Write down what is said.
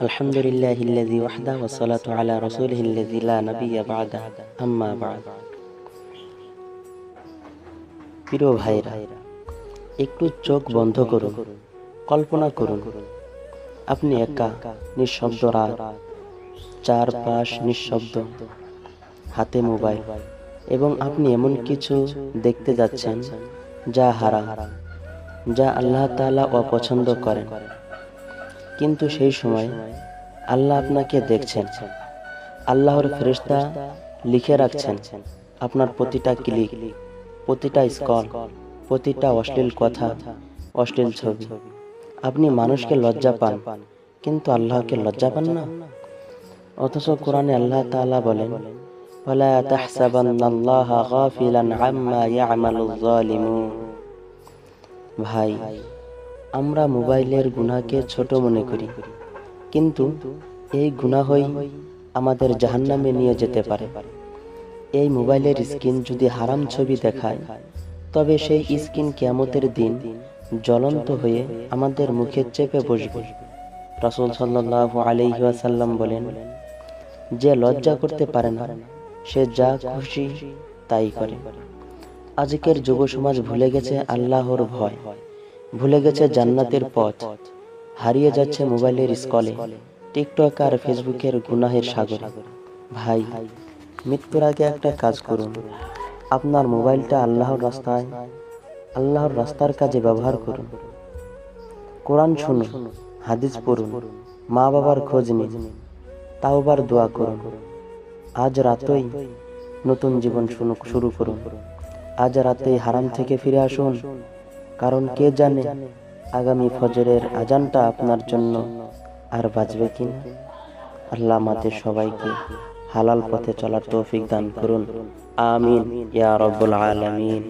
আলহামদুলিল্লাহিল্লাযী ওয়াহদা ওয়াসসালাতু আলা রাসূলিহিল্লাযী লা নাবিয়্যা বা'দা আম্মা বা'দ। প্রিয় ভাইরা, একটু চোখ বন্ধ করুন, কল্পনা করুন আপনি একা, নিঃশব্দ রাত, চারপাশ নিঃশব্দ, হাতে মোবাইল, এবং আপনি এমন কিছু দেখতে যাচ্ছেন যা হারাম, যা আল্লাহ তাআলা অপছন্দ করেন। কিন্তু সেই সময় আল্লাহ আপনাকে দেখছেন। আল্লাহর ফেরেশতা লিখে রাখছেন আপনার প্রতিটা ক্লিক, প্রতিটা স্ক্রল, প্রতিটা অশ্লীল কথা, অশ্লীল ছবি। আপনি মানুষকে লজ্জা পান, কিন্তু আল্লাহকে লজ্জা পান না। অথচ কোরআনে আল্লাহ তাআলা বলেন, ওয়ালা তাহসাবান্নাল্লাহা গাফিলান আম্মা ইয়ামালুয যালিমুন। ভাই, আমরা মোবাইলের গুনাহকে ছোট মনে করি, কিন্তু এই গুনাহই আমাদের জাহান্নামে নিয়ে যেতে পারে। এই মোবাইলের স্ক্রিন যদি হারাম ছবি দেখায়, তবে সেই স্ক্রিন কিয়ামতের দিন জ্বলন্ত হয়ে আমাদের মুখে চেপে বসবে। রাসূল সাল্লাল্লাহু আলাইহি ওয়াসাল্লাম বলেন, যে লজ্জা করতে পারে না, সে যা খুশি তাই করে। আজকের যুব সমাজ ভুলে গেছে আল্লাহর ভয়, ভুলে গেছে জান্নাতের পথ, হারিয়ে যাচ্ছে মোবাইলের স্ক্রলে, টিকটক আর ফেসবুকের গুনাহের সাগরে। ভাই, মৃত্যুর আগে একটা কাজ করুন, আপনার মোবাইলটা আল্লাহর রাস্তার কাজে ব্যবহার করুন। কোরআন শুনুন, হাদিস পড়ুন, মা বাবার খোঁজ নিন, তাওবার দোয়া করুন। আজ রাতেই নতুন জীবন শুরু করুন। আজ রাতেই হারাম থেকে ফিরে আসুন, কারণ কে জানে আগামী ফজরের আজানটা আপনার জন্য আর বাজবে কিনা। আল্লাহ আমাদের সবাইকে হালাল পথে চলার তৌফিক দান করুন। আমিন ইয়া রাব্বুল আলামিন।